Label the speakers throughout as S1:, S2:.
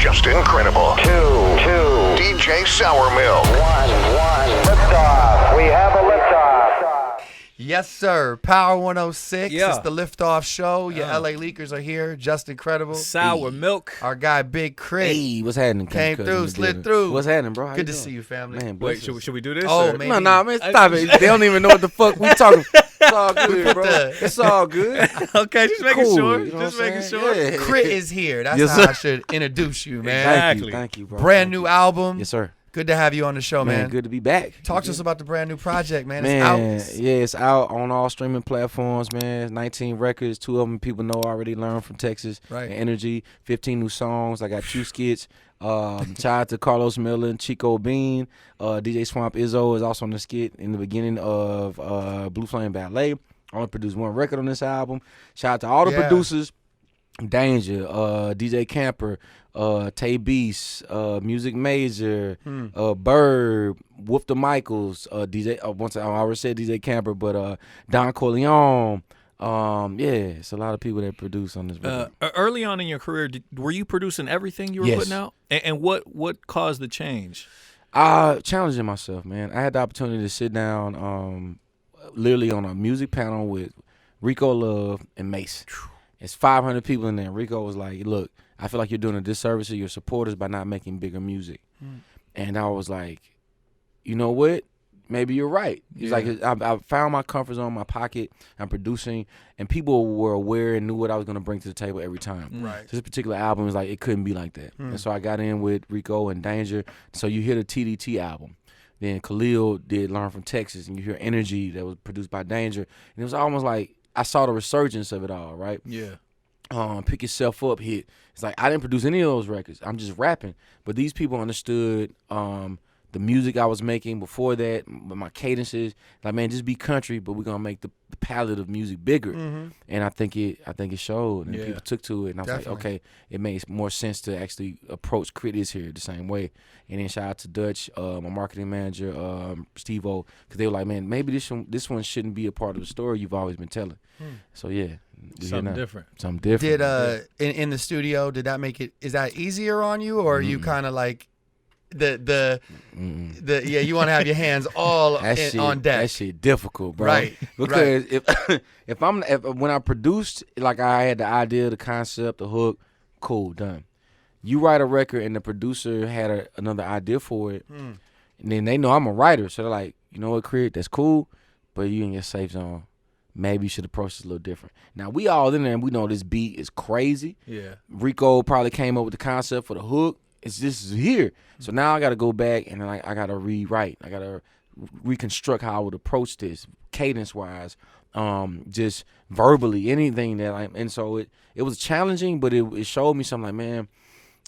S1: just incredible. Two. DJ Sour Milk.
S2: One. Liftoff. We have a liftoff.
S3: Yes, sir. Power 106.
S4: Yeah.
S3: It's the Liftoff Show. Your LA Leakers are here. Just incredible.
S4: Sour Milk.
S3: Our guy, Big Crit.
S5: Hey, what's happening?
S3: Came through, slid through.
S5: What's happening, bro? How
S3: Good
S5: you
S3: to
S5: doing?
S3: see you, family.
S5: Man,
S4: Wait,
S5: bless
S4: should we do this?
S3: Oh,
S4: or?
S3: man.
S5: No, man, stop it. They don't even know what the fuck we talking. It's all good, bro. It's all good.
S4: Okay, just making
S5: Cool,
S4: sure.
S5: you know
S4: Just
S5: what I'm
S4: making
S5: saying?
S4: sure.
S5: Yeah.
S3: Crit is here. That's
S5: Yes,
S3: how
S5: sir.
S3: I should introduce you, man.
S4: Exactly.
S5: Thank you, bro.
S3: Brand
S5: Thank
S3: new
S5: you.
S3: album.
S5: Yes, sir.
S3: Good to have you on the show, man.
S5: Good to be back.
S3: Talk to us about the brand new project, man.
S5: Man,
S3: It's out.
S5: yeah, it's out on all streaming platforms, man. It's 19 records. 2 of them people know already. Learned from Texas.
S3: Right.
S5: Energy. 15 new songs. I got 2 skits. Shout out to Carlos Miller and Chico Bean. DJ Swamp Izzo is also on the skit in the beginning of Blue Flame Ballet. I only produced 1 record on this album. Shout out to all the producers. Danger, DJ Camper, Tay Beast, Music Major, Bird, Wolf the Michaels, DJ. Once I already said DJ Camper, but Don Corleone. Yeah, it's a lot of people that produce on this record.
S4: Early on in your career, were you producing everything you were
S5: Yes.
S4: putting out? And what caused the change?
S5: Challenging myself, man. I had the opportunity to sit down, literally on a music panel with Rico Love and Mace. It's 500 people in there. Rico was like, look, I feel like you're doing a disservice to your supporters by not making bigger music. And I was like, you know what? Maybe you're right. He's like, I found my comfort zone, my pocket. I'm producing, and people were aware and knew what I was going to bring to the table every time.
S3: Right.
S5: So this particular album was like, it couldn't be like that. And so I got in with Rico and Danger. So you hear the TDT album. Then Khalil did Learn from Texas, and you hear Energy that was produced by Danger. And it was almost like I saw the resurgence of it all, right?
S4: Yeah.
S5: Pick Yourself Up hit. It's like I didn't produce any of those records. I'm just rapping. But these people understood the music I was making before that, my cadences. Like, man, just be country, but we're gonna make the palette of music bigger. And I think it showed, and people took to it. And I was like, okay, it makes more sense to actually approach critics here the same way. And then shout out to Dutch, my marketing manager, Steve-O, because they were like, man, maybe this one shouldn't be a part of the story you've always been telling. So yeah,
S4: Something different.
S5: Something different.
S3: Did in the studio, did that make it? Is that easier on you, or are you kind of like the you want to have your hands all on deck?
S5: That shit difficult, bro.
S3: Right.
S5: Because if when I produced, like I had the idea, the concept, the hook, cool, done. You write a record and the producer had another idea for it, and then they know I'm a writer, so they're like, you know what, K.R.I.T, that's cool, but you in your safe zone. Maybe you should approach this a little different. Now, we all in there and we know this beat is crazy.
S4: Yeah.
S5: Rico probably came up with the concept for the hook. This is here. So now I got to go back and like I got to rewrite. I got to reconstruct how I would approach this, cadence-wise, just verbally, anything that and so it was challenging, but it showed me something like, man,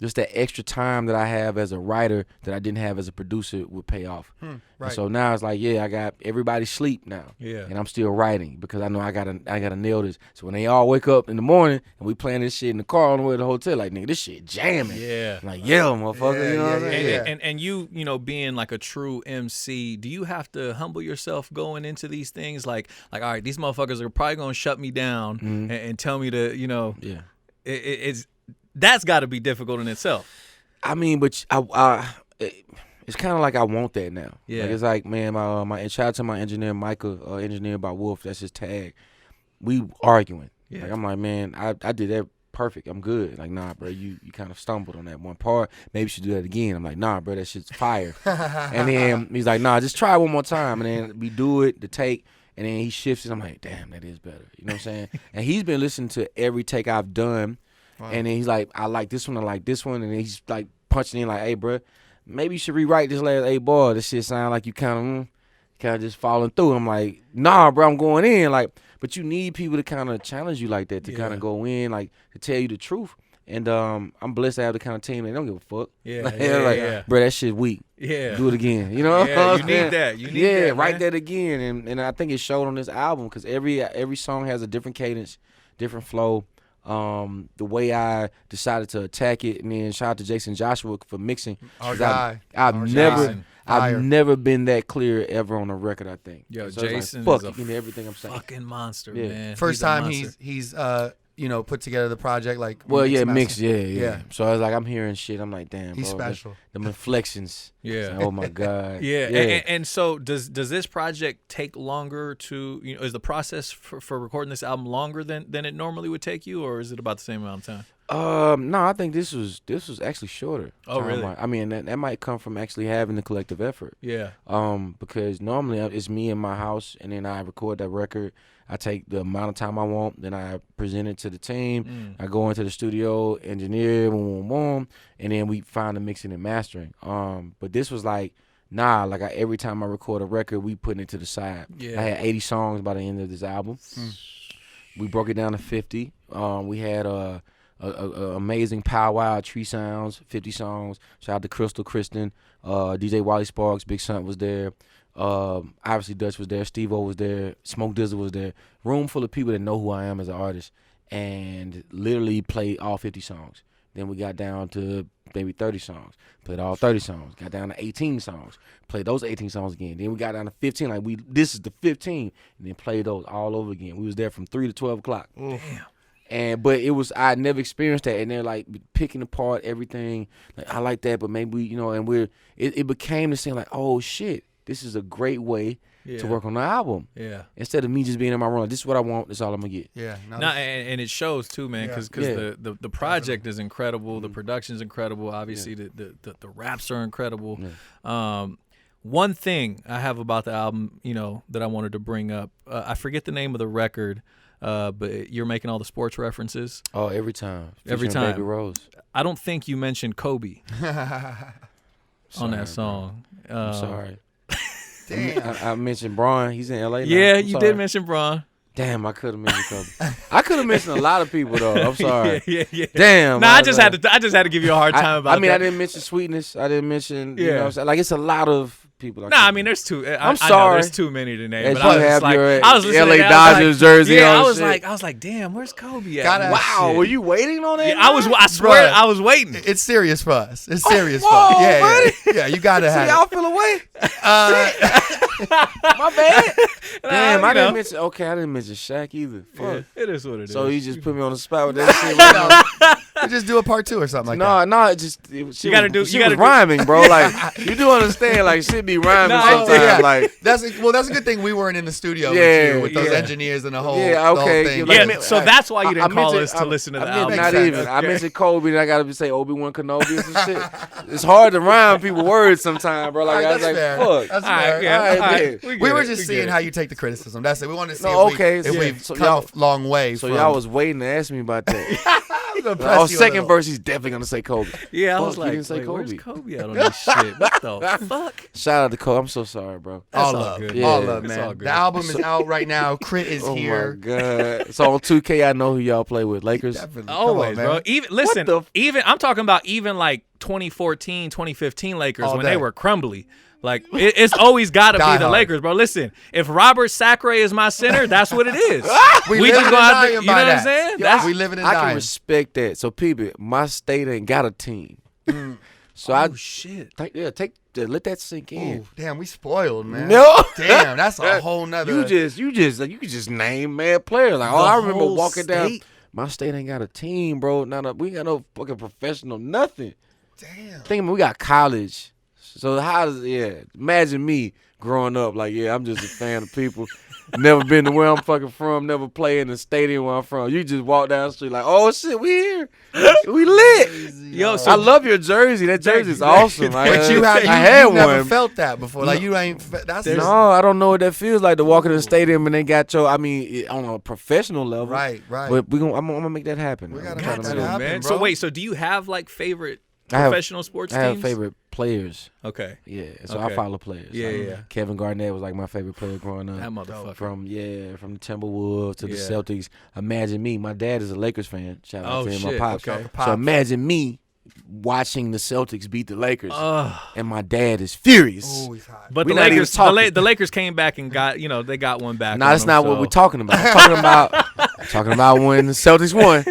S5: just that extra time that I have as a writer that I didn't have as a producer would pay off.
S3: Right.
S5: And so now it's like, yeah, I got everybody sleep now.
S4: Yeah.
S5: And I'm still writing because I know I gotta nail this. So when they all wake up in the morning and we playing this shit in the car on the way to the hotel, like, nigga, this shit jamming.
S4: Yeah.
S5: I'm like, yeah, motherfucker. You know what I'm saying?
S3: Yeah.
S4: And you being like a true MC, do you have to humble yourself going into these things? Like all right, these motherfuckers are probably gonna shut me down and tell me to,
S5: Yeah.
S4: it's that's got to be difficult in itself.
S5: I mean, but it's kind of like I want that now.
S4: Yeah.
S5: Like, it's like, man, my shout out to my engineer, Micah, engineer by Wolf, that's his tag. We arguing.
S4: Yeah.
S5: Like, I'm like, man, I did that perfect. I'm good. Like, nah, bro, you kind of stumbled on that one part. Maybe you should do that again. I'm like, nah, bro, that shit's fire. And then he's like, nah, just try one more time. And then we do it, the take, and then he shifts it. I'm like, damn, that is better. You know what I'm saying? And he's been listening to every take I've done. Wow. And then he's like, I like this one, I like this one. And then he's like punching in like, hey, bro, maybe you should rewrite this last 8 ball. This shit sound like you kind of just falling through. I'm like, nah, bro, I'm going in. Like, but you need people to kind of challenge you like that, to kind of go in, like, to tell you the truth. And I'm blessed to have the kind of team that don't give a fuck.
S4: Yeah,
S5: like,
S4: yeah.
S5: Bro, that shit weak.
S4: Yeah.
S5: Do it again. You know?
S4: Yeah, you need that. You need that,
S5: write
S4: man.
S5: that again. And I think it showed on this album because every song has a different cadence, different flow. The way I decided to attack it, and then shout out to Jason Joshua for mixing.
S3: Our guy.
S5: I've never been that clear ever on a record, I think.
S4: Yo,
S5: so
S4: Jason
S5: like, fuck
S4: is a
S5: you know, everything I'm saying.
S4: fucking monster,
S5: Yeah.
S4: man.
S3: First time
S4: a monster.
S3: he's put together the project? Like,
S5: Well, yeah,
S3: master?
S5: mixed, yeah.
S3: Yeah.
S5: So I was like, I'm hearing shit. I'm like, damn,
S3: He's
S5: bro,
S3: special.
S5: Them inflections.
S4: Yeah.
S5: It's like, oh my god.
S4: Yeah,
S5: Yeah.
S4: And so does this project take longer to is the process for recording this album longer than it normally would take you, or is it about the same amount of time?
S5: No, I think this was actually shorter.
S4: Oh, really?
S5: I mean, that might come from actually having the collective effort.
S4: Yeah.
S5: Because normally it's me in my house, and then I record that record. I take the amount of time I want, then I present it to the team. I go into the studio, engineer, boom, boom, boom, and then we find the mixing and mastering. But this was like, every time I record a record, we putting it to the side.
S4: Yeah.
S5: I had 80 songs by the end of this album. We broke it down to 50. We had a amazing powwow, Tree Sounds, 50 songs. Shout out to Crystal Kristen, DJ Wally Sparks, Big Son was there. Obviously Dutch was there, Steve-O was there, Smoke Dizzle was there. Room full of people that know who I am as an artist, and literally played all 50 songs. Then we got down to maybe 30 songs, played all 30 songs. Got down to 18 songs, played those 18 songs again. Then we got down to 15, this is the 15, and then played those all over again. We was there from 3 to 12 o'clock. Damn. But I had never experienced that, and they're like picking apart everything. Like, I like that, but maybe and it became this thing like, oh shit, this is a great way to work on the album.
S4: Yeah.
S5: Instead of me just being in my room, this is what I want. This is all I'm gonna get.
S3: Yeah.
S4: No, and it shows too, man, because the project is incredible. The production's incredible. Obviously, the raps are incredible.
S5: Yeah.
S4: One thing I have about the album, that I wanted to bring up, I forget the name of the record. But you're making all the sports references.
S5: Oh, every time.
S4: Every
S5: Featuring
S4: time.
S5: Baby Rose.
S4: I don't think you mentioned Kobe on that song.
S5: I'm sorry.
S3: Damn.
S5: I mentioned Braun. He's in LA now.
S4: Yeah,
S5: I'm
S4: you
S5: sorry.
S4: did mention Bron.
S5: Damn, I could have mentioned Kobe. I could have mentioned a lot of people though. I'm sorry.
S4: Yeah.
S5: Damn.
S4: No, I just had to give you a hard time about
S5: I mean,
S4: that.
S5: I didn't mention Sweetness. I didn't mention. You
S4: Yeah.
S5: know what I'm saying? Like, it's a lot of people.
S4: I mean, there's too.
S5: I'm
S4: I know
S5: sorry.
S4: there's too many to name.
S5: As
S4: But
S5: you
S4: I was
S5: have
S4: just like,
S5: your
S4: I was listening
S5: LA
S4: to that, I was
S5: Dodgers
S4: like,
S5: jersey
S4: yeah,
S5: on
S4: I was
S5: shit.
S4: like, damn, where's Kobe at?
S3: Gotta-
S5: Wow,
S3: shit.
S5: were you waiting on that?
S4: Yeah, I swear, I was waiting.
S3: It's serious for us. It's
S5: Oh,
S3: serious
S5: whoa,
S3: for us. Yeah,
S5: buddy.
S3: yeah. You gotta
S5: See,
S3: have
S5: y'all
S3: it.
S5: feel away.
S3: Uh,
S5: My bad. Damn, I
S4: you know.
S5: didn't mention. Okay, I didn't mention Shaq either.
S4: Yeah,
S5: Fuck.
S4: it is what it is.
S5: So you just put me on the spot with that shit. Right
S3: we just do a part 2 or something like
S5: No,
S3: that.
S5: no, it just she
S4: gotta
S5: was,
S4: do-
S5: she
S4: you
S5: was
S4: gotta do-
S5: rhyming, bro. Like, you do understand, like, shit be rhyming
S4: No,
S5: sometimes.
S3: yeah.
S5: Like,
S3: That's a good thing we weren't in the studio
S5: Yeah,
S3: with you with those
S4: yeah.
S3: engineers and the whole,
S5: Yeah,
S3: the whole
S5: okay,
S3: thing.
S5: like,
S4: yeah,
S5: I mean,
S4: so that's why you didn't call
S5: mentioned-
S4: us to listen to the
S5: I mean,
S4: album.
S5: not
S3: Makes
S5: even.
S3: sense.
S5: I mentioned Kobe, and I gotta say Obi-Wan Kenobi or some shit. It's hard to rhyme people words sometimes, bro. Like, I was
S3: That's
S5: like,
S3: fair.
S5: fuck.
S3: That's
S4: All right,
S3: fair.
S4: yeah,
S5: All right,
S4: all right.
S5: man.
S4: get
S3: We were
S4: it,
S3: just
S4: get
S3: seeing
S4: it.
S3: how you take the criticism. That's it. We wanted to see
S5: No,
S3: if
S5: okay,
S3: if
S5: yeah.
S3: we've
S5: So
S3: come
S5: y'all-
S3: a long way.
S5: So
S3: from,
S5: y'all was waiting to ask me about that.
S3: I'm gonna press
S5: Oh,
S3: you a
S5: second
S3: little.
S5: verse, he's definitely gonna say Kobe.
S4: Yeah, I
S5: Fuck,
S4: was
S5: you
S4: like,
S5: didn't say
S4: wait, where's
S5: Kobe.
S4: Kobe at on this shit? What the fuck?
S5: Shout out to Kobe. I'm so sorry, bro.
S4: That's
S3: all
S4: all
S3: love,
S4: good.
S3: all
S5: Yeah.
S3: love,
S4: It's
S3: man.
S4: all good.
S3: The album is out right now. Crit is
S5: Oh
S3: here.
S5: my god. So on 2K, I know who y'all play with. Lakers.
S3: Definitely. Come
S4: Always,
S3: on,
S4: bro.
S3: man.
S4: Even listen,
S5: the f-
S4: even I'm talking about even like 2014, 2015 Lakers
S3: All
S4: when
S3: day.
S4: they were crumbly. Like it's always got to be
S3: Die
S4: the
S3: hard.
S4: Lakers, bro. Listen, if Robert Sacre is my center, that's what it is.
S3: We
S4: we
S3: living
S4: just
S3: and
S4: gonna have to,
S3: dying
S4: you know
S3: by
S4: what I'm
S3: that.
S4: saying?
S3: Yeah,
S4: That's
S3: we living and
S5: I can
S3: dying.
S5: respect that. So people, my state ain't got a team. So I
S4: oh shit.
S5: let that sink in.
S3: Ooh, damn, we spoiled, man.
S5: No.
S3: Damn, that's a whole nother.
S5: You could just name mad players. Like, I remember
S3: whole
S5: walking down.
S3: state?
S5: My state ain't got a team, bro. We ain't got no fucking professional nothing.
S3: Damn.
S5: Think we got college. So imagine me growing up like, I'm just a fan of people. Never been to where I'm fucking from, never play in the stadium where I'm from. You just walk down the street like, oh shit, we here. We lit.
S4: Yo, so
S5: I love your jersey. That jersey is awesome.
S3: But you
S5: I
S3: have
S5: had
S3: you never
S5: one.
S3: felt that before. Like you ain't. That's
S5: No, I don't know what that feels like to walk in the stadium and they got on a professional level.
S3: Right, right.
S5: But I'm gonna make that happen.
S3: We
S5: I'm
S3: gotta
S5: trying
S3: make
S5: to
S3: that
S5: make it
S3: happen.
S4: man.
S3: bro.
S4: So wait, so do you have like favorite
S5: I have-
S4: professional sports
S5: I have
S4: teams?
S5: favorite players.
S4: Okay.
S5: Yeah, so I
S4: Okay.
S5: follow players.
S4: Yeah,
S5: Like,
S4: yeah.
S5: Kevin Garnett was like my favorite player growing up.
S4: That motherfucker.
S5: From the Timberwolves to the
S4: Yeah.
S5: Celtics. Imagine me. My dad is a Lakers fan. Shout out
S4: Oh,
S5: to him,
S4: shit,
S5: my pops.
S4: okay.
S5: So imagine me watching the Celtics beat the Lakers,
S4: Ugh.
S5: and my dad is furious.
S3: Ooh, he's hot.
S4: But
S5: We
S4: the
S5: not even
S4: Lakers,
S5: talking.
S4: the Lakers came back and got, they got one back.
S5: No,
S4: on
S5: that's
S4: them,
S5: not what
S4: so-
S5: we're talking about. I'm talking about when the Celtics won.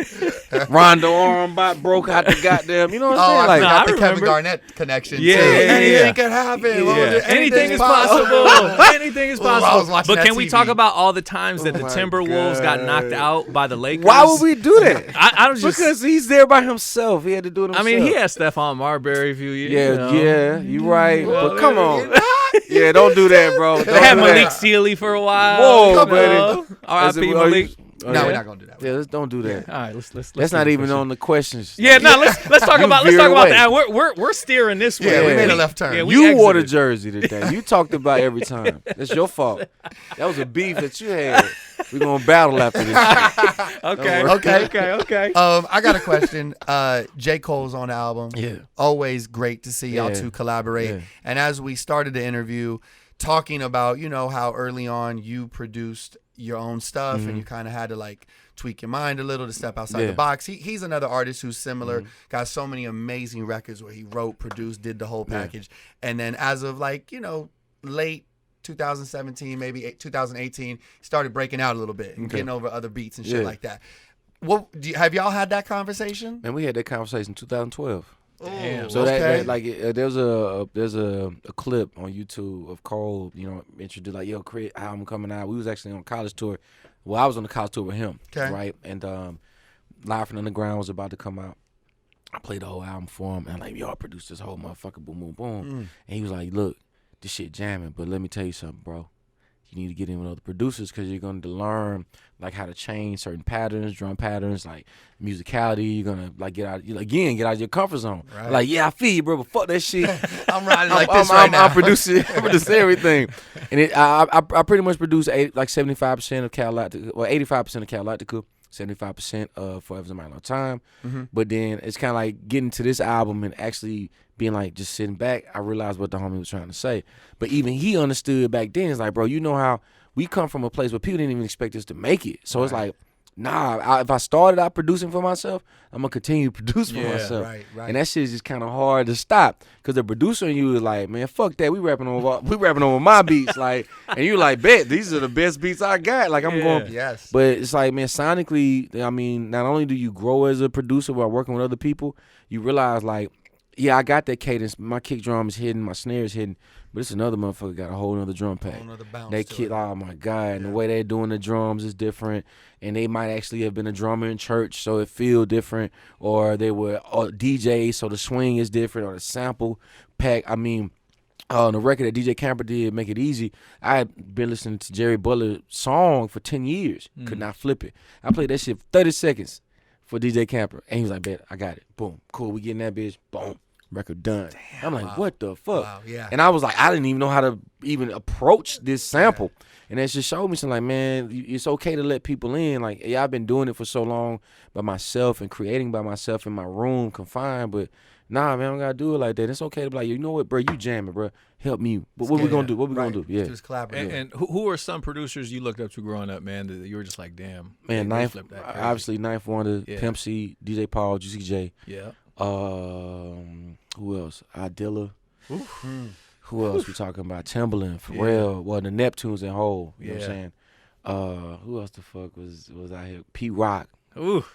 S5: Rondo arm broke out the goddamn. You know what I'm saying?
S3: I
S5: Like,
S3: forgot the
S4: remember.
S3: Kevin Garnett connection.
S4: Yeah,
S3: too.
S4: yeah, yeah.
S3: Anything could happen.
S4: Yeah. Anything is
S3: possible.
S4: possible. Anything is
S3: Ooh, I was
S4: possible.
S3: watching
S4: But
S3: that
S4: can we
S3: TV.
S4: talk about all the times that the
S5: my
S4: Timberwolves got knocked
S5: God.
S4: out by the Lakers?
S5: why would we do that?
S4: I was just
S5: Because he's there by himself. He had to do it
S4: I
S5: himself.
S4: mean, he had Stephon Marbury a few years.
S5: Yeah,
S4: you know.
S5: yeah, you right.
S4: Well,
S5: But come
S3: You're
S5: on.
S3: not.
S5: Yeah, don't do that, bro.
S4: They had
S5: Don't do
S4: Malik
S5: that.
S4: Sealy for a while.
S5: Whoa,
S4: you know.
S5: buddy.
S4: R.I.P. Malik.
S3: No, we're not gonna do that.
S5: Yeah, let's don't do that.
S4: All right, let's
S5: That's not even on the questions.
S4: Yeah, no, let's talk
S5: You
S4: about
S5: veered away.
S4: that. We're steering this way.
S3: Yeah, we
S5: Yeah.
S3: made a left turn.
S4: Yeah, we
S5: You wore the
S4: exited.
S5: jersey today. You talked about every time. That's your fault. That was a beef that you had. We're gonna battle after this shit.
S4: Okay,
S3: Okay.
S4: okay.
S3: I got a question. J. Cole's on the album.
S5: Yeah.
S3: Always great to see y'all
S5: Yeah.
S3: two collaborate.
S5: Yeah.
S3: And as we started the interview, talking about, how early on you produced your own stuff and you kind of had to like tweak your mind a little to step outside
S5: Yeah.
S3: the box. He's another artist who's similar, got so many amazing records where he wrote, produced, did the whole package. And then as of like, late 2017, maybe 2018, started breaking out a little bit and getting over other beats and shit
S5: Yeah.
S3: like that. Have y'all had that conversation?
S5: Man, we had that conversation in 2012.
S4: Damn.
S5: So
S3: Okay.
S5: that like there's a clip on YouTube of Cole, introduced like, yo, create album coming out. We was actually on a college tour. Well, I was on the college tour with him,
S3: Okay.
S5: right? And Live from Underground was about to come out. I played the whole album for him, and I'm like, yo, I produced this whole motherfucker, boom, boom, boom. And he was like, look, this shit jamming, but let me tell you something, bro. You need to get in with other producers because you're going to learn like how to change certain patterns, drum patterns, like musicality. You're gonna like get out of your comfort zone.
S3: Right.
S5: Like, yeah, I feel you, bro, but fuck that shit.
S3: I'm riding like
S5: I'm,
S3: this right now.
S5: I'm producing everything, and I pretty much produce 75% of K.R.I.T, well 85% of K.R.I.T, 75% of Forever's a Matter of Time. But then it's kind of like getting to this album and actually being like just sitting back. I realized what the homie was trying to say, but even he understood back then. It's like, bro, you know how we come from a place where people didn't even expect us to make it. So it's like, nah, if I started out producing for myself, I'm gonna continue to produce for myself.
S3: right.
S5: And that shit is just kind of hard to stop because the producer in you is like, man, fuck that. We rapping over my beats, like, and you like, bet these are the best beats I got. Like I'm going,
S3: Yes.
S5: but it's like, man, sonically, I mean, not only do you grow as a producer while working with other people, you realize like, yeah, I got that cadence. My kick drum is hidden, my snare is hidden, but it's another motherfucker got a whole nother drum pack.
S3: Whole nother bounce
S5: That
S3: to
S5: kid,
S3: it.
S5: oh my God, and the way they're doing the drums is different, and they might actually have been a drummer in church, so it feel different, or they were DJs, so the swing is different, or the sample pack. I mean, the record that DJ Camper did, Make It Easy, I had been listening to Jerry Butler's song for 10 years, could not flip it. I played that shit for 30 seconds for DJ Camper, and he was like, bet, I got it. Boom, cool, we getting that bitch, boom. Record done. I'm like, what the fuck?
S3: Wow, yeah.
S5: And I was like, I didn't even know how to even approach this sample. And that just showed me something like, man, it's okay to let people in. Like, yeah, I've been doing it for so long by myself and creating by myself in my room, confined. But nah, man, I don't gotta do it like that. It's okay to be like, you know what, bro, you jamming, bro. Help me. But what we gonna do? What we gonna do? Yeah.
S3: Just collaborate.
S4: And who are some producers you looked up to growing up, man, that you were just like, damn,
S5: Man,
S4: they
S5: Ninth,
S4: flipped that crazy.
S5: obviously Ninth Wonder,
S4: Yeah.
S5: Pimp C, DJ Paul, Juicy J.
S4: Yeah.
S5: Who else? Idilla. Who else we talking about? Timbaland, Pharrell. Well, the Neptunes and Hole. You know what I'm saying? Who else the fuck was out here? P Rock.
S4: Ooh.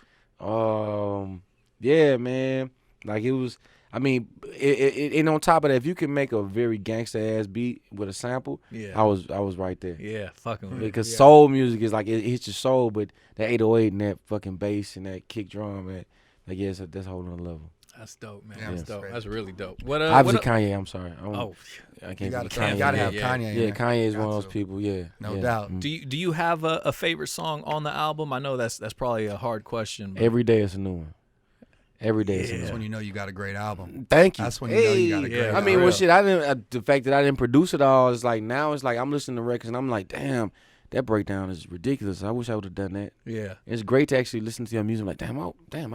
S5: Yeah, man. Like it was. I mean, and on top of that, if you can make a very gangsta ass beat with a sample,
S4: Yeah.
S5: I was right there.
S4: Yeah, fucking with it.
S5: Because soul music is like it hits your soul, but that 808 and that fucking bass and that kick drum, man, like yeah, that's a whole nother level.
S4: That's dope, man.
S3: Yeah,
S4: That's
S3: that's
S4: dope.
S3: great.
S4: That's really dope.
S5: Obviously Kanye, I'm sorry.
S4: Oh,
S5: I can't
S3: You
S5: forget
S3: gotta,
S5: Kanye.
S3: you gotta
S4: yeah,
S3: have
S4: yeah.
S3: Kanye. in
S5: Yeah,
S3: there.
S5: Kanye is
S3: Got
S5: one of those
S3: to.
S5: people. Yeah,
S3: No
S5: yeah.
S3: doubt.
S5: Mm.
S4: do you have a favorite song on the album? I know that's probably a hard question. But
S5: Every day it's a new one. Every day it's a new
S3: That's
S5: one.
S3: when you know you got a great album.
S5: Thank you.
S3: That's when you know you got a great
S4: Yeah,
S5: I
S3: album.
S5: mean,
S4: for
S5: well,
S4: real.
S5: shit. I didn't. The fact that I didn't produce it all is like now. It's like I'm listening to records and I'm like, damn, that breakdown is ridiculous. I wish I would have done that.
S4: yeah.
S5: It's great to actually listen to your music. Like, damn, I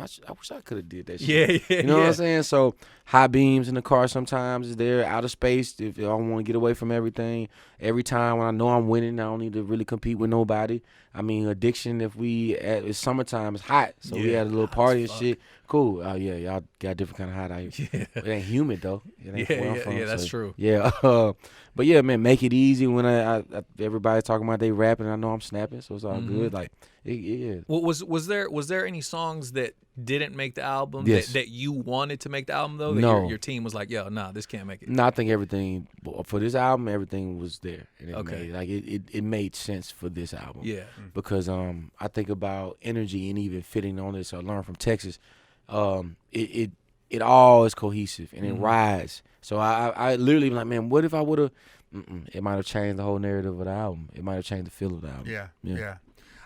S5: wish I could have did that shit.
S4: Yeah, yeah.
S5: You know what
S4: yeah.
S5: I'm saying? So high beams in the car sometimes is there. Out of space if I want to get away from everything. Every time when I know I'm winning, I don't need to really compete with nobody. I mean, addiction. If it's summertime, it's hot, so we
S4: Yeah,
S5: had a little
S4: hot as
S5: party and
S4: fuck.
S5: shit. Cool. Oh yeah, y'all got different kind of hot out here.
S4: Yeah.
S5: It ain't humid though. It ain't
S4: Yeah,
S5: where I'm
S4: yeah,
S5: from,
S4: yeah, that's
S5: so,
S4: true.
S5: Yeah, but yeah, man, make it easy when I everybody's talking about they rapping. I know I'm snapping, so it's all good. Like Yeah.
S4: Well, was there any songs that didn't make the album
S5: Yes.
S4: that you wanted to make the album though? That
S5: No.
S4: your team was like, yo, nah, this can't make it.
S5: No, I think everything for this album, everything was there, and
S4: Okay.
S5: it made sense for this album.
S4: Yeah.
S5: Because I think about energy and even fitting on this. I learned from Texas. It all is cohesive and it rides. So I literally like, man, what if I would have? It might have changed the whole narrative of the album. It might have changed the feel of the album.
S3: Yeah.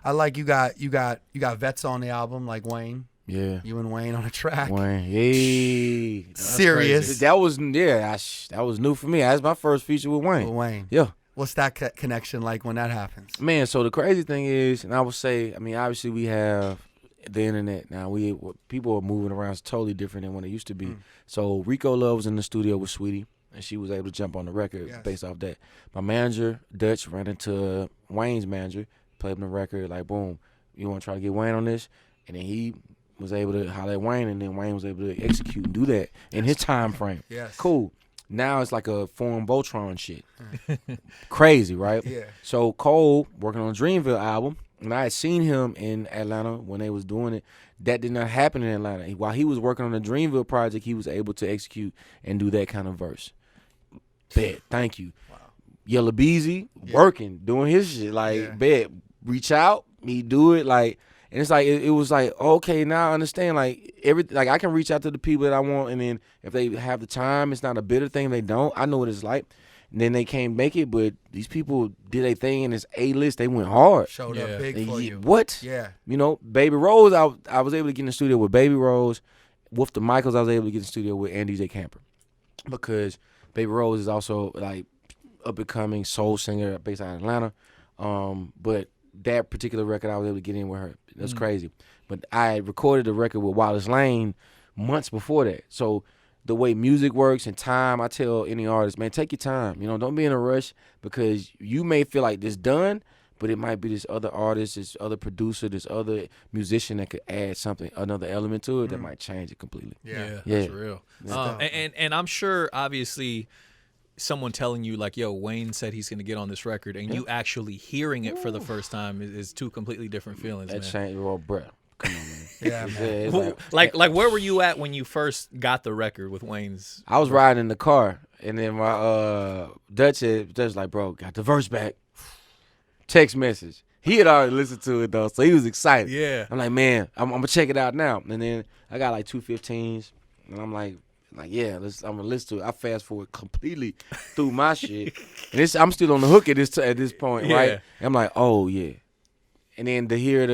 S3: I like you got vets on the album like Wayne.
S5: Yeah.
S3: You and Wayne on a track.
S5: Wayne, hey,
S3: Serious.
S5: that was that was new for me. That's my first feature with Wayne.
S3: With Wayne.
S5: Yeah.
S3: What's that connection like when that happens?
S5: Man, so the crazy thing is, and I would say, I mean, obviously we have the internet now. People are moving around. It's totally different than when it used to be. So Rico Love was in the studio with Sweetie, and she was able to jump on the record based off that. My manager, Dutch, ran into Wayne's manager, played him the record, like, boom, you want to try to get Wayne on this? And then he was able to holler at Wayne, and then Wayne was able to execute and do that in his time frame.
S3: Yes.
S5: Cool. Now it's like a foreign Voltron shit. Crazy, right?
S3: Yeah.
S5: So Cole, working on Dreamville album, and I had seen him in Atlanta when they was doing it. That did not happen in Atlanta. While he was working on the Dreamville project, he was able to execute and do that kind of verse. Bet. Thank you. Wow. Yellow Beezy, working, doing his shit. Like, bet. Reach out, me do it. Like, and it's like, it was like, okay, now I understand. Like, like I can reach out to the people that I want, and then if they have the time, it's not a bitter thing. If they don't, I know what it's like. And then they can't make it, but these people did a thing in this A-list. They went hard.
S3: Showed up big
S5: And
S3: for you.
S5: What?
S3: Yeah.
S5: You know, Baby Rose, I was able to get in the studio with Baby Rose. With the Michaels, I was able to get in the studio with Andy J. Camper. Because Baby Rose is also like up-and-coming soul singer based out of Atlanta. But that particular record, I was able to get in with her. That's crazy. But I recorded the record with Wallace Lane months before that. So the way music works and time, I tell any artist, man, take your time. You know, don't be in a rush, because you may feel like this done, but it might be this other artist, this other producer, this other musician that could add something, another element to it that might change it completely.
S4: Yeah,
S5: Yeah.
S4: that's real. And I'm sure, obviously, someone telling you like, yo, Wayne said he's going to get on this record, and you actually hearing it for the first time is two completely different feelings,
S5: That
S4: man.
S5: changed, well, bruh. Come on, man.
S3: Yeah, man.
S5: It's
S4: Like where were you at when you first got the record with Wayne's?
S5: I was riding in the car, and then my Dutch was like, bro, got the verse back. Text message. He had already listened to it, though, so he was excited.
S4: Yeah.
S5: I'm like, man, I'm going to check it out now. And then I got like 215s, and I'm like, yeah, I'm going to listen to it. I fast forward completely through my shit. And I'm still on the hook at this point, right? And I'm like, oh, yeah. And then to hear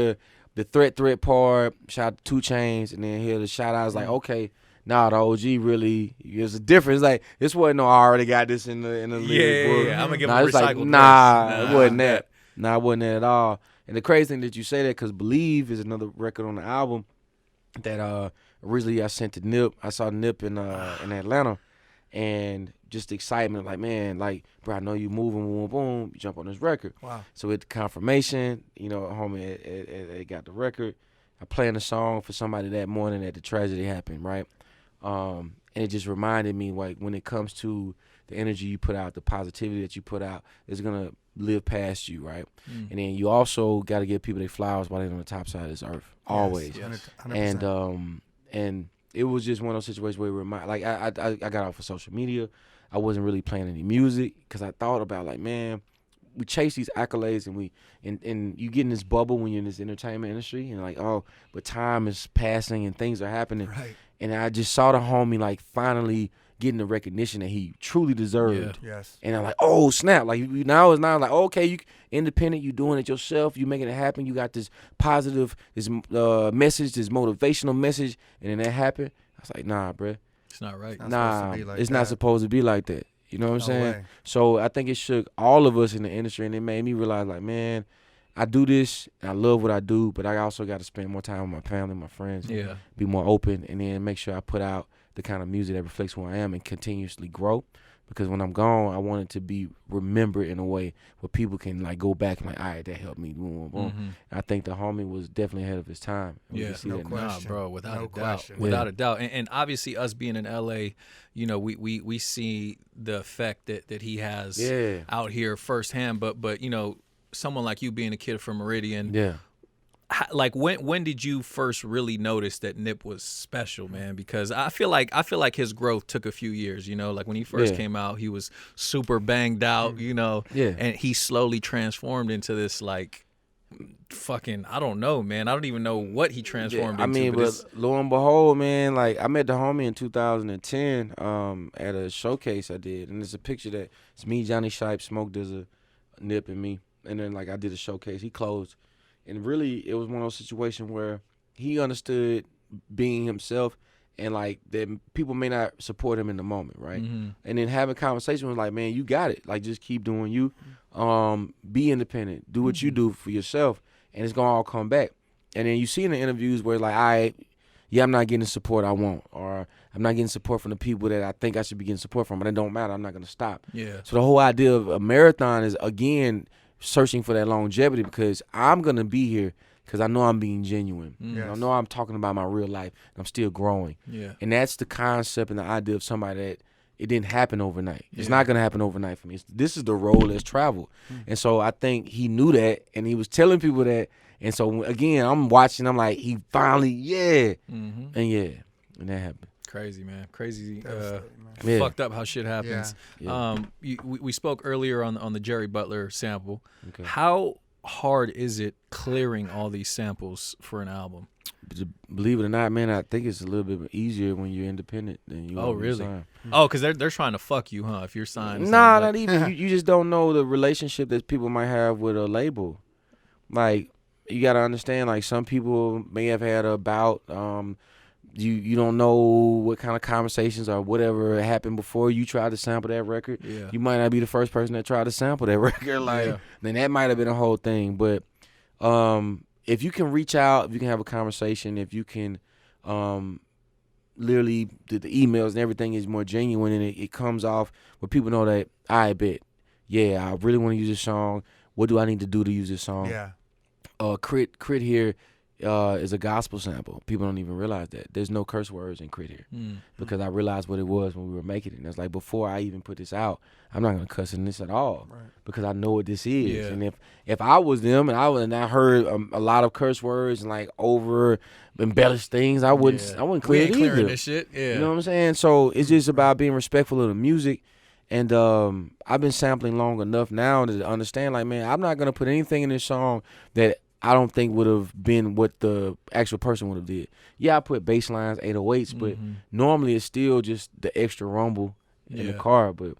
S5: the threat part, shout out to 2 Chainz, and then hear the shout out, I was like, okay, nah, the OG really, there's a difference. Like, this wasn't no, I already got this in the lyric book.
S4: I'm gonna give
S5: him
S4: a
S5: it's like,
S4: recycled
S5: nah, it wasn't that. Nah, it wasn't that at all. And the crazy thing that you say that, because Believe is another record on the album that originally I sent to Nip. I saw Nip in Atlanta, and just the excitement, like, man, like, bro, I know you moving, boom, boom, you jump on this record.
S3: Wow.
S5: So with the confirmation, you know, homie, it got the record. I playing the song for somebody that morning that the tragedy happened, right? And it just reminded me, like, when it comes to the energy you put out, the positivity that you put out is gonna live past you, right? And then you also got to give people their flowers while they're on the top side of this earth, always.
S3: Yes, 100%.
S5: And it was just one of those situations where I got off of social media. I wasn't really playing any music because I thought about, like, man, we chase these accolades and you get in this bubble when you're in this entertainment industry, and like, oh, but time is passing and things are happening.
S3: Right.
S5: And I just saw the homie, like, finally getting the recognition that he truly deserved.
S3: Yeah. Yes.
S5: And I'm like, oh, snap. Like, now it's not like, okay, you independent, you doing it yourself, you making it happen, you got this positive, this message, this motivational message, and then that happened. I was like, nah, bruh.
S4: It's not right.
S5: It's not supposed to be like that. You know what I'm saying?
S3: Way.
S5: So I think it shook all of us in the industry, and it made me realize, like, man, I do this, and I love what I do, but I also got to spend more time with my family, my friends, be more open, and then make sure I put out the kind of music that reflects who I am and continuously grow. Because when I'm gone, I want it to be remembered in a way where people can, like, go back and, like, all right, that helped me. Boom, boom, boom. I think the homie was definitely ahead of his time. We can see
S3: no
S5: that now.
S3: question.
S4: Nah, bro, without
S3: No
S4: a doubt.
S3: question.
S4: Without a doubt. And obviously us being in LA, you know, we see the effect that he has out here firsthand. But you know, someone like you being a kid from Meridian, like when did you first really notice that Nip was special, man? Because I feel like his growth took a few years, you know, like when he first came out, he was super banged out, you know, and he slowly transformed into this like fucking, I don't know, man. I don't even know what he transformed into.
S5: I mean, but lo and behold, man, like I met the homie in 2010 at a showcase I did, and there's a picture that it's me, Johnny Shipe, Smoke Dizza, Nip, and me, and then like I did a showcase. He closed. And really, it was one of those situations where he understood being himself and, like, that people may not support him in the moment, right? And then having conversation was like, man, you got it. Like, just keep doing you. Be independent. Do what you do for yourself, and it's going to all come back. And then you see in the interviews where, like, I'm not getting the support I want, or I'm not getting support from the people that I think I should be getting support from, but it don't matter. I'm not going to stop. Yeah. So the whole idea of a marathon is, again, searching for that longevity, because I'm going to be here because I know I'm being genuine. I know I'm talking about my real life, and I'm still growing. Yeah. And that's the concept and the idea of somebody that it didn't happen overnight. It's not going to happen overnight for me. This is the road that's traveled. And so I think he knew that, and he was telling people that. And so, again, I'm watching. I'm like, he finally, and and that happened.
S4: Crazy, man. Crazy. Fucked up how shit happens. We spoke earlier on the Jerry Butler sample. Okay. How hard is it clearing all these samples for an album?
S5: Believe it or not, man, I think it's a little bit easier when you're independent than you.
S4: Oh, really? Oh, because they're trying to fuck you, huh? If you're signed.
S5: Nah, not even. You just don't know the relationship that people might have with a label. Like, you got to understand, like, some people may have had a bout. You don't know what kind of conversations or whatever happened before you tried to sample that record. Yeah. You might not be the first person that tried to sample that record. Then that might have been a whole thing. But if you can reach out, if you can have a conversation, if you can literally the emails and everything is more genuine, and it comes off where people know that I bet, I really want to use this song. What do I need to do to use this song? Yeah. K.R.I.T here is a gospel sample. People don't even realize that. There's no curse words in K.R.I.T here because I realized what it was when we were making it. And it's like, before I even put this out, I'm not going to cuss in this at all because I know what this is. Yeah. And if I was them and I heard a lot of curse words and like over embellished things, I wouldn't clear it either.
S4: This shit. Yeah.
S5: You know what I'm saying? So it's just about being respectful of the music. And I've been sampling long enough now to understand, like, man, I'm not going to put anything in this song that I don't think would have been what the actual person would have did. Yeah, I put bass lines, 808s, but normally it's still just the extra rumble in the car. But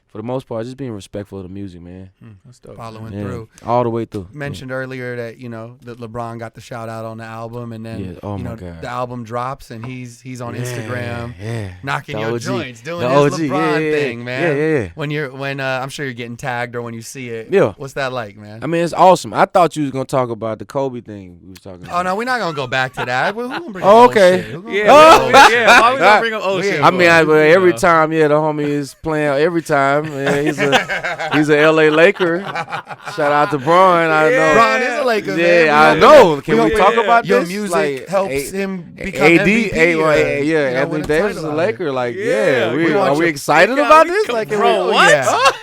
S5: for the most part, just being respectful of the music, man.
S3: That's dope. Following through.
S5: All the way through.
S3: Mentioned earlier that, that LeBron got the shout out on the album, and then the album drops and he's on Instagram knocking your joints, doing his LeBron thing, man. When I'm sure you're getting tagged or when you see it. Yeah. What's that like, man?
S5: I mean, it's awesome. I thought you was gonna talk about the Kobe thing we was talking about.
S3: Oh no, we're not gonna go back to that. Who gonna bring
S5: up okay.
S3: Old
S5: shit?
S4: Why we gonna bring up old shit?
S5: I mean, every time, the homie is playing every time. Man, he's a LA Laker. Shout out to Bron. I know.
S3: Bron is a Laker.
S5: Yeah,
S3: man.
S5: I know. Can we talk about
S3: your
S5: this?
S3: music
S5: like,
S3: helps him become MVP.
S5: Anthony Davis is a Laker. Like, are we excited about this? Like,
S4: bro, what?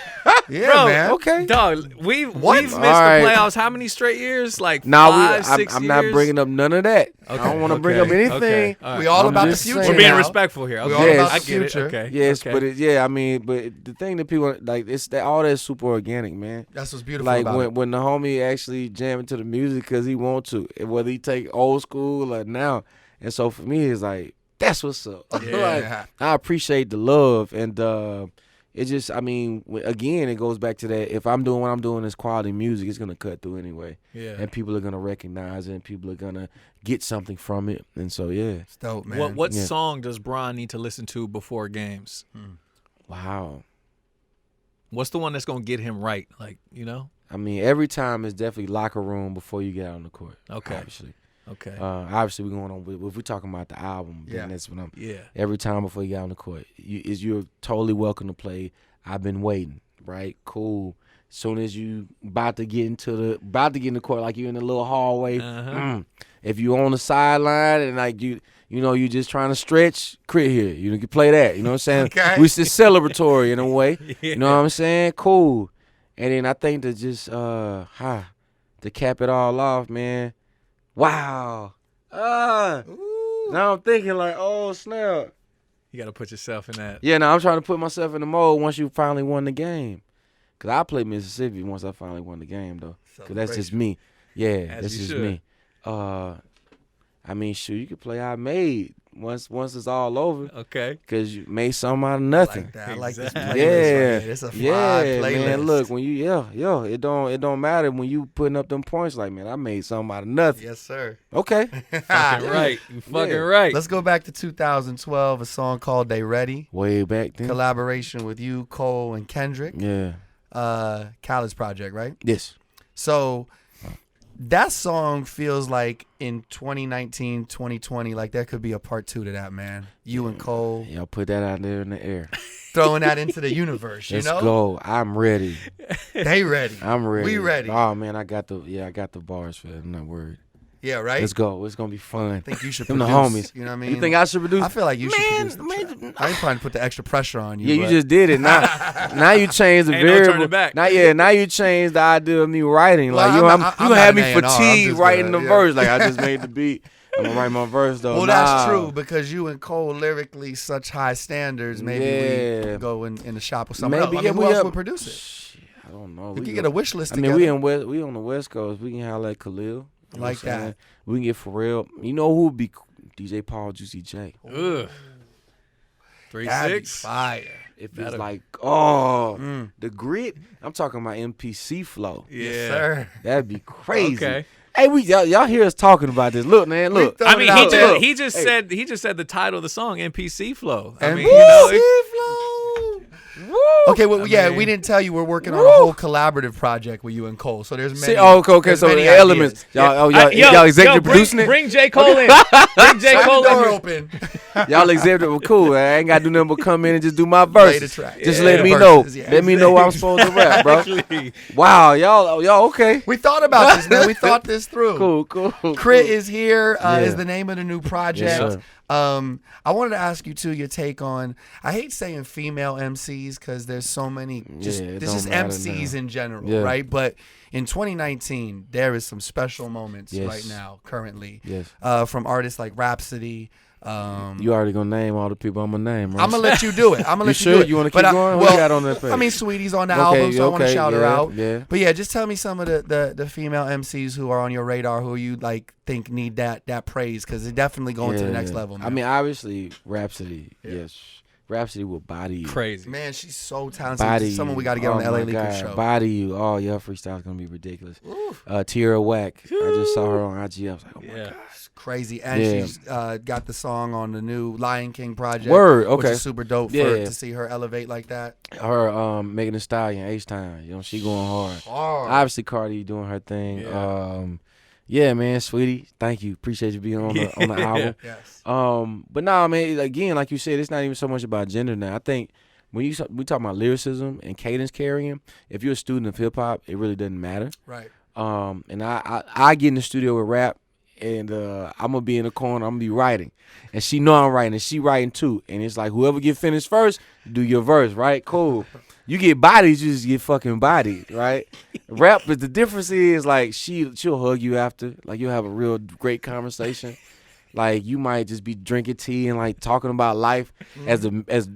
S3: Yeah,
S4: bro,
S3: man.
S4: Okay, dog. We've missed the playoffs. How many straight years? Like 5, 6 years.
S5: I'm not bringing up none of that. Okay. I don't want to bring up anything.
S3: Okay. Right. We all about the future.
S4: We're being respectful here. Okay.
S3: We all about the future.
S4: Okay.
S5: Yes, but but the thing that people like, it's that all that's super organic, man.
S3: That's what's beautiful.
S5: Like
S3: about
S5: when the homie actually jam into the music because he want to, whether he take old school or now. And so for me, it's like, that's what's up.
S3: Yeah.
S5: I appreciate the love, and it just, I mean, again, it goes back to that. If I'm doing what I'm doing is quality music, it's gonna cut through anyway. Yeah. And people are gonna recognize it, and people are gonna get something from it. And so,
S3: it's dope, man.
S4: What song does Bron need to listen to before games?
S5: Wow.
S4: What's the one that's gonna get him right? Like,
S5: I mean, every time it's definitely Locker Room before you get out on the court.
S4: Okay.
S5: Obviously.
S4: Okay.
S5: Obviously, we're going on. If we're talking about the album, then that's when I'm. Yeah. Every time before you get on the court, you're totally welcome to play. I've been waiting. Right. Cool. As soon as you about to get in the court, like you're in the little hallway. If you on the sideline and like you just trying to stretch, K.R.I.T here. You can play that. You know what I'm saying?
S3: Okay.
S5: We just celebratory in a way. You know what I'm saying? Cool. And then I think to just to cap it all off, man. Wow. Now I'm thinking like, oh snap.
S4: You got to put yourself in that.
S5: Yeah, no, I'm trying to put myself in the mode once you finally won the game. Cause I played Mississippi once I finally won the game though. Cause that's just me. Yeah,
S4: As
S5: that's
S4: you
S5: just
S4: should.
S5: me. I mean, shoot, you could play I made once it's all over.
S4: Okay.
S5: Cause you made something out of nothing.
S3: I like that. I like this playlist.
S4: Exactly.
S5: Yeah,
S3: Right here. It's a fly playlist.
S5: man. Look, when it don't matter when you putting up them points. Like, man, I made something out of nothing.
S3: Yes, sir.
S5: Okay,
S4: Fucking right. You fucking
S5: Yeah.
S4: right.
S3: Let's go back to 2012. A song called "They Ready."
S5: way back then.
S3: Collaboration with you, Cole, and Kendrick.
S5: Yeah.
S3: Khaled's project, right?
S5: Yes.
S3: So that song feels like in 2019, 2020, like there could be a part 2 to that, man. You and Cole
S5: Y'all put that out there in the air.
S3: throwing that into the universe, you
S5: Let's
S3: know?
S5: go. I'm ready.
S3: They ready.
S5: I'm ready.
S3: We ready.
S5: Oh man, I got the bars for that. I'm not worried.
S3: Yeah, right?
S5: Let's go. It's gonna be fun.
S3: I think you should
S5: Them
S3: produce.
S5: the homies.
S3: You know what I mean?
S5: You think I should produce?
S3: I feel like you should
S5: Man,
S3: produce the track. I ain't trying to put the extra pressure on you.
S5: Yeah, you
S3: but
S5: just did it. Now you changed the
S4: Ain't no
S5: variable.
S4: turning back.
S5: Now you changed the idea of me writing.
S3: Well,
S5: Like you
S3: I'm
S5: gonna have me
S3: not an A&R. I'm
S5: fatigued
S3: just
S5: writing the
S3: yeah.
S5: verse. Like I just made the beat. I'm gonna write my verse though.
S3: Well,
S5: Nah.
S3: that's true because you and Cole lyrically such high standards. Maybe we
S5: Yeah.
S3: go in the shop with someone
S5: Maybe
S3: else. I mean, who
S5: we
S3: else
S5: up-
S3: would produce it?
S5: Shit, I don't know.
S3: We
S5: We
S3: could
S5: go-
S3: get a wish list
S5: I
S3: together.
S5: mean, we on the West Coast. We can have like Khalil. You know
S3: Like
S5: what I'm saying?
S3: that.
S5: We can get Pharrell. You know who would be DJ Paul, Juicy J.
S4: Ugh.
S3: That'd be
S4: 3-6.
S3: fire.
S5: If it's
S4: That'll-
S5: like, the grit. I'm talking about MPC flow.
S4: Yeah.
S3: Yes, sir.
S5: That'd be crazy.
S4: Okay.
S5: Hey, y'all hear us talking about this? Look, man, look.
S3: throw
S4: I
S3: it
S4: mean,
S3: out there.
S4: he just said the title of the song, NPC Flow. I mean,
S3: MPC
S5: flow.
S3: Okay, well,
S4: I mean-
S3: we didn't tell you we're working on a whole collaborative project with you and Cole. So there's many.
S5: See, okay.
S3: there's
S5: So
S3: many
S5: the elements,
S3: ideas.
S5: y'all executive producing it.
S4: Bring J. Cole in. Bring J. Cole
S3: Door
S4: in.
S3: open.
S5: Y'all executive, well, cool. I ain't got to do nothing but come in and just do my verses.
S3: Lay the track.
S5: Just
S3: Yeah.
S5: let me
S3: Verses,
S5: know.
S3: yeah.
S5: Let me know I'm supposed to rap, bro.
S4: Exactly.
S5: Wow, y'all okay?
S3: We thought about this, man. We thought this through.
S5: Cool.
S3: K.R.I.T is here.
S5: Yeah.
S3: Is the name of the new project.
S5: Yes, sir.
S3: I wanted to ask you too your take on. I hate saying female MCs because there's so many. Just
S5: Yeah, it
S3: this
S5: don't
S3: is
S5: matter
S3: MCs
S5: now.
S3: in general,
S5: Yeah.
S3: right? But in 2019, there is some special moments
S5: Yes.
S3: right now, currently,
S5: Yes.
S3: from artists like Rhapsody.
S5: You already gonna name all the people I'm gonna name, right?
S3: I'm gonna let you do it. I'm gonna let you
S5: sure?
S3: do it.
S5: You wanna
S3: But
S5: keep going? Who
S3: Well,
S5: you got on that page?
S3: I mean, Sweetie's on the
S5: Okay,
S3: album, so I want to
S5: okay,
S3: shout her
S5: yeah,
S3: out.
S5: yeah.
S3: But yeah, just tell me some of the female MCs who are on your radar, who you like think need that praise because they're definitely going to the next level. Man.
S5: I mean, obviously, Rhapsody. Yes, Rhapsody will body you.
S4: Crazy.
S3: Man, she's so talented.
S5: Body
S3: Someone we
S5: you.
S3: got to get on the
S5: Oh
S3: LA
S5: my
S3: Leakers
S5: God,
S3: show.
S5: Body you. Oh, your freestyle's gonna be ridiculous. Tierra Whack. I just saw her on IG. I was like, oh my
S4: Yeah.
S5: God.
S3: It's crazy, and
S5: Yeah.
S3: she's got the song on the new Lion King project.
S5: Word,
S3: which
S5: okay.
S3: is super dope
S5: Yeah.
S3: to see her elevate like that.
S5: Her Megan Thee Stallion, H-Time. You know, she going hard.
S3: Hard.
S5: Obviously, K.R.I.T doing her thing. Yeah, man, sweetie, thank you. Appreciate you being on the album.
S3: Yes.
S5: But nah, man, again, like you said, it's not even so much about gender now. I think when we talk about lyricism and cadence carrying, if you're a student of hip hop, it really doesn't matter.
S3: Right.
S5: And I get in the studio with rap, and I'm gonna be in the corner. I'm gonna be writing, and she know I'm writing, and she writing too. And it's like whoever get finished first, do your verse, right? Cool. You get bodied, you just get fucking bodied, right? Rap, but the difference is like she'll hug you after, like you'll have a real great conversation. Like you might just be drinking tea and like talking about life as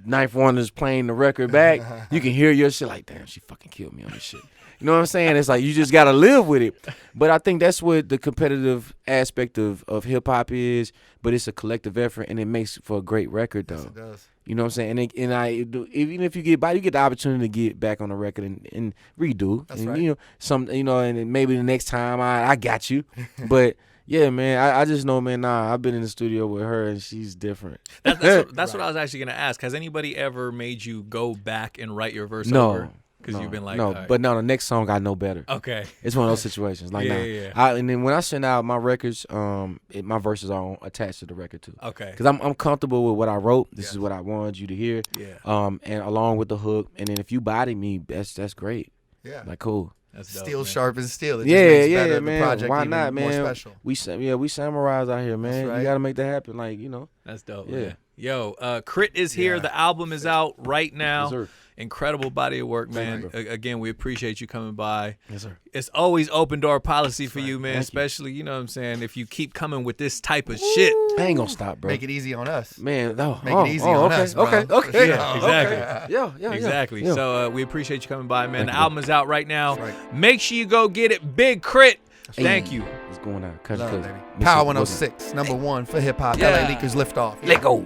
S5: Ninth Wonder's playing the record back. You can hear your shit like, damn, she fucking killed me on this shit. You know what I'm saying? It's like you just gotta live with it. But I think that's what the competitive aspect of hip hop is. But it's a collective effort, and it makes for a great record, though.
S3: Yes, it does.
S5: You know what I'm saying? Even if you get by, you get the opportunity to get back on the record and redo.
S3: That's
S5: and,
S3: right.
S5: You know, and then maybe the next time I got you. But yeah, man, I just know, man. Nah, I've been in the studio with her, and she's different.
S4: That's what I was actually gonna ask. Has anybody ever made you go back and write your verse over? Because you've been like,
S5: no,
S4: all right.
S5: but no, the next song I know better.
S4: Okay.
S5: It's one of those situations. Like,
S4: Yeah.
S5: and then when I send out my records, my verses are attached to the record too.
S4: Okay.
S5: Because I'm comfortable with what I wrote. This is what I wanted you to hear.
S4: Yeah.
S5: And along with the hook, and then if you body me, that's great.
S3: Yeah.
S5: Like, cool.
S4: That's dope,
S3: Steel
S4: man.
S3: sharpens steel. It
S5: Yeah,
S3: just makes
S5: yeah,
S3: better,
S5: man.
S3: The project
S5: Why
S3: even
S5: not,
S3: more
S5: man?
S3: special.
S5: We samurais out here, man.
S3: right.
S5: You gotta make that happen. Like, you know.
S4: That's dope.
S5: Yeah.
S4: Man. Yo, K.R.I.T is here.
S3: Yeah.
S4: The album is out right now.
S5: Yes, sir.
S4: incredible body of work, man. Again, we appreciate you coming by.
S5: Yes, sir.
S4: It's always open door policy for you, man. Especially, you know what I'm saying, if you keep coming with this type of shit.
S5: I ain't gonna stop, bro.
S3: Make it easy on us.
S5: Man, no.
S3: Make it easy on us, bro.
S5: Okay.
S4: Yeah, exactly.
S5: Yeah.
S4: Exactly.
S5: Yeah.
S4: So we appreciate you coming by, man. The album is out right now.
S3: Right.
S4: Make sure you go get it. Big K.R.I.T. Thank you.
S5: What's going on?
S3: Love, baby. Power 106, #1 for hip hop.
S4: Yeah.
S3: LA Leakers lift off.
S5: Let go.